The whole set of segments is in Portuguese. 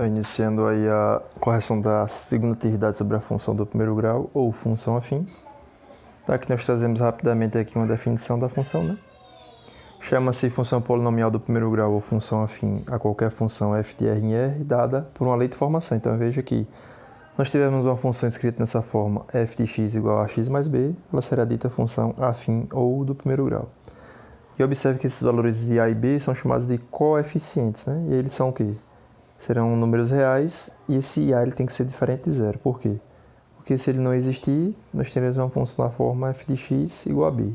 Então, iniciando aí a correção da segunda atividade sobre a função do primeiro grau ou função afim. Aqui nós trazemos rapidamente aqui uma definição da função, né? Chama-se função polinomial do primeiro grau ou função afim a qualquer função f de R em R dada por uma lei de formação. Então veja que nós tivemos uma função escrita nessa forma f de x igual a x mais b, ela será dita função afim ou do primeiro grau. E observe que esses valores de a e b são chamados de coeficientes, né? E eles são o quê? Serão números reais e esse a ele tem que ser diferente de zero. Por quê? Porque se ele não existir, nós teremos uma função da forma f de x igual a b.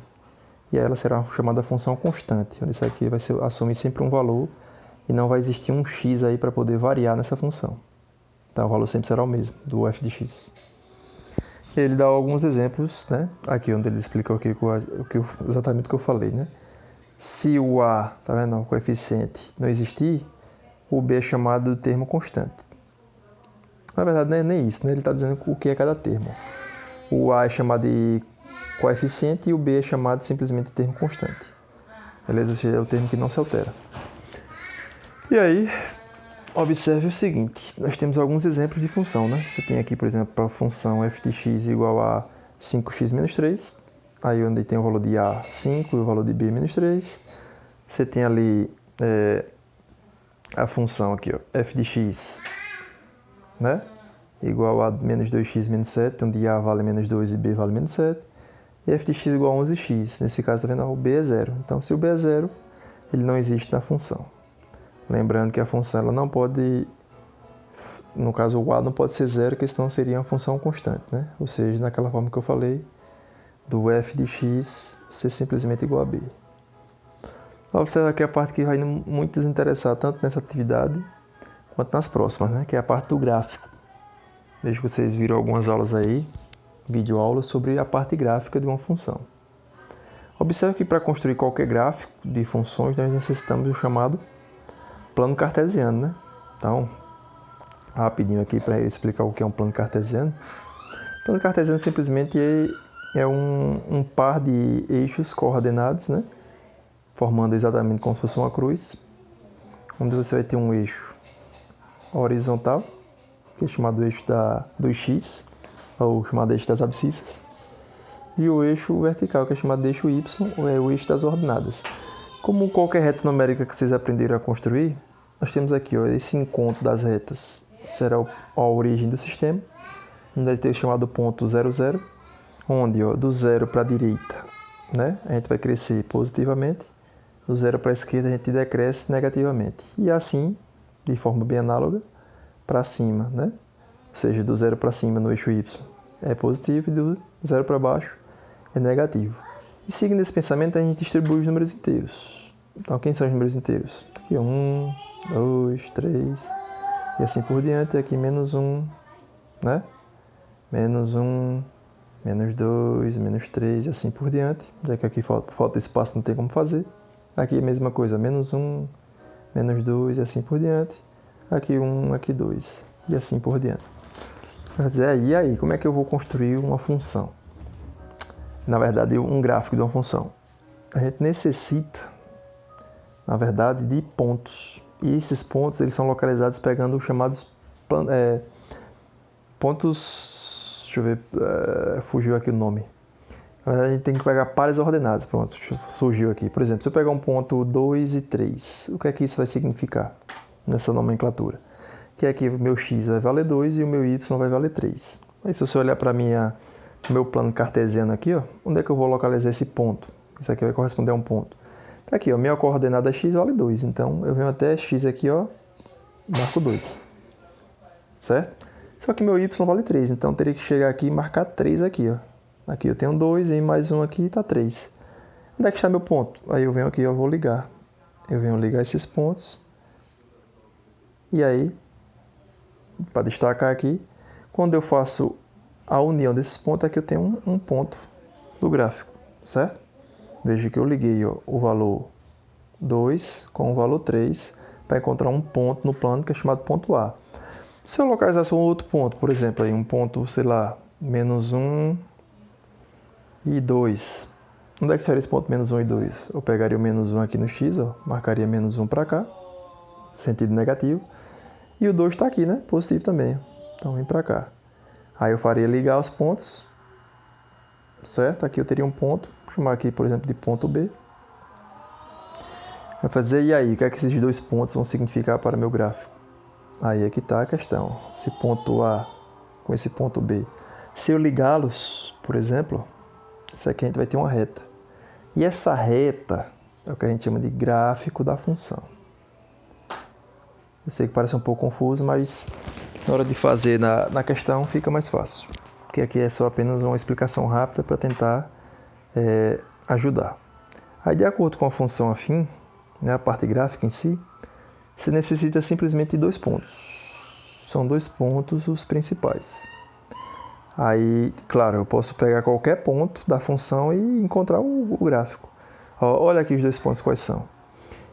E aí ela será chamada função constante, onde isso aqui vai assumir sempre um valor e não vai existir um x aí para poder variar nessa função. Então o valor sempre será o mesmo, do f de x. Ele dá alguns exemplos, né? Aqui onde ele explica exatamente o que eu falei, né? Se o a, tá vendo, o coeficiente não existir, o b é chamado de termo constante. Na verdade não é nem isso, né? Ele está dizendo o que é cada termo. O a é chamado de coeficiente e o b é chamado simplesmente de termo constante. Beleza? Ou seja, é o termo que não se altera. E aí, observe o seguinte, nós temos alguns exemplos de função, né? Você tem aqui, por exemplo, a função f de x igual a 5x menos 3, aí onde tem o valor de a 5 e o valor de b menos 3. Você tem ali a função aqui, ó, f de x, né? Igual a menos 2x menos 7, onde a vale menos 2 e b vale menos 7. E f de x igual a 11x. Nesse caso, tá vendo? O b é zero. Então, se o b é zero, ele não existe na função. Lembrando que a função ela não pode, no caso o a não pode ser zero, porque senão seria uma função constante, né? Ou seja, naquela forma que eu falei, do f de x ser simplesmente igual a b. Observa aqui a parte que vai muito nos interessar, tanto nessa atividade quanto nas próximas, né? Que é a parte do gráfico. Vejo que vocês viram algumas aulas aí, videoaulas sobre a parte gráfica de uma função. Observe que para construir qualquer gráfico de funções, nós necessitamos do chamado plano cartesiano, né? Então, rapidinho aqui para explicar o que é um plano cartesiano. O plano cartesiano simplesmente é um par de eixos coordenados, né? Formando exatamente como se fosse uma cruz, onde você vai ter um eixo horizontal, que é chamado eixo do x, ou chamado eixo das abscissas, e o eixo vertical, que é chamado de eixo y, ou é o eixo das ordenadas. Como qualquer reta numérica que vocês aprenderam a construir, nós temos aqui, ó, esse encontro das retas será a origem do sistema, onde vai ter o chamado ponto 0, 0, onde, ó, do 0 para a direita, né, a gente vai crescer positivamente, do 0 para a esquerda a gente decresce negativamente. E assim, de forma bem análoga, para cima, né? Ou seja, do 0 para cima no eixo y é positivo e do 0 para baixo é negativo. E seguindo esse pensamento, a gente distribui os números inteiros. Então, quem são os números inteiros? Aqui 1, 2, 3 e assim por diante. Aqui menos 1, né? Menos 1, menos 2, menos 3 e assim por diante. Já que aqui falta espaço, não tem como fazer. Aqui a mesma coisa, menos 1, menos 2 e assim por diante. Aqui 1, aqui 2 e assim por diante. Quer dizer, e aí, como é que eu vou construir uma função? Na verdade, um gráfico de uma função. A gente necessita, na verdade, de pontos. E esses pontos eles são localizados pegando os chamados pontos... Deixa eu ver, fugiu aqui o nome. Na verdade, a gente tem que pegar pares ordenados. Pronto, surgiu aqui. Por exemplo, se eu pegar um ponto 2 e 3, o que é que isso vai significar nessa nomenclatura? Que é que o meu x vai valer 2 e o meu y vai valer 3. Aí se você olhar para meu plano cartesiano aqui, ó, onde é que eu vou localizar esse ponto? Isso aqui vai corresponder a um ponto. Aqui, ó, minha coordenada x vale 2. Então, eu venho até x aqui, ó, marco 2. Certo? Só que meu y vale 3. Então, eu teria que chegar aqui e marcar 3 aqui, ó. Aqui eu tenho 2 e mais um aqui está 3. Onde é que está meu ponto? Aí eu venho aqui e eu vou ligar. Eu venho ligar esses pontos. E aí, para destacar aqui, quando eu faço a união desses pontos, aqui eu tenho um ponto do gráfico, certo? Veja que eu liguei, ó, o valor 2 com o valor 3 para encontrar um ponto no plano que é chamado ponto A. Se eu localizasse um outro ponto, por exemplo, aí um ponto, sei lá, menos 1 e 2. Onde é que seria esse ponto menos 1 e 2? Eu pegaria o menos 1 aqui no x, ó, marcaria menos 1 para cá, sentido negativo. E o 2 está aqui, né? Positivo também. Então vem para cá. Aí eu faria ligar os pontos, certo? Aqui eu teria um ponto, vou chamar aqui, por exemplo, de ponto B. Vai dizer, e aí, o que é que esses dois pontos vão significar para meu gráfico? Aí é que está a questão. Esse ponto A com esse ponto B. Se eu ligá-los, por exemplo, isso aqui a gente vai ter uma reta. E essa reta é o que a gente chama de gráfico da função. Eu sei que parece um pouco confuso, mas na hora de fazer na questão fica mais fácil. Porque aqui é só apenas uma explicação rápida para tentar ajudar. Aí, de acordo com a função afim, né, a parte gráfica em si, você necessita simplesmente de 2 pontos. São 2 pontos os principais. Aí, claro, eu posso pegar qualquer ponto da função e encontrar o gráfico. Olha aqui os 2 pontos quais são.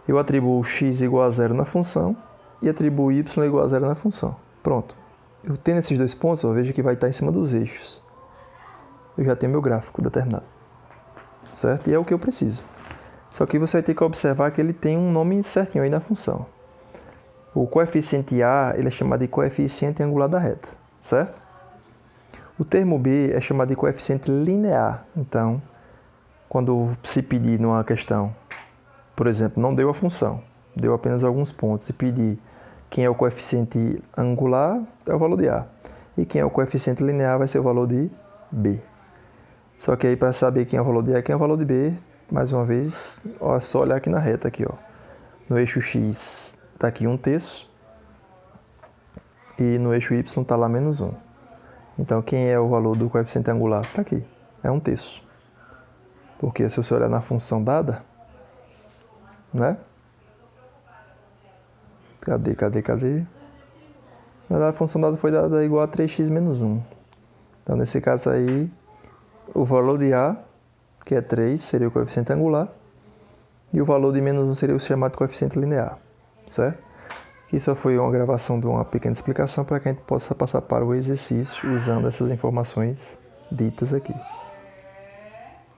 Eu atribuo x igual a 0 na função e atribuo y igual a 0 na função. Pronto. Eu tendo esses 2 pontos, eu vejo que vai estar em cima dos eixos. Eu já tenho meu gráfico determinado. Certo? E é o que eu preciso. Só que você vai ter que observar que ele tem um nome certinho aí na função. O coeficiente A, ele é chamado de coeficiente angular da reta. Certo? O termo B é chamado de coeficiente linear. Então, quando se pedir numa questão, por exemplo, não deu a função, deu apenas alguns pontos, e pedir quem é o coeficiente angular, é o valor de A. E quem é o coeficiente linear vai ser o valor de B. Só que aí, para saber quem é o valor de A e quem é o valor de B, mais uma vez, é só olhar aqui na reta. Aqui, ó. No eixo X está aqui 1/3 e no eixo Y está lá -1. Então, quem é o valor do coeficiente angular? Está aqui, é 1/3. Porque se você olhar na função dada, né? Cadê? Mas a função dada foi dada igual a 3x menos 1. Então, nesse caso aí, o valor de A, que é 3, seria o coeficiente angular. E o valor de -1 seria o chamado coeficiente linear. Certo? Isso só foi uma gravação de uma pequena explicação para que a gente possa passar para o exercício usando essas informações ditas aqui.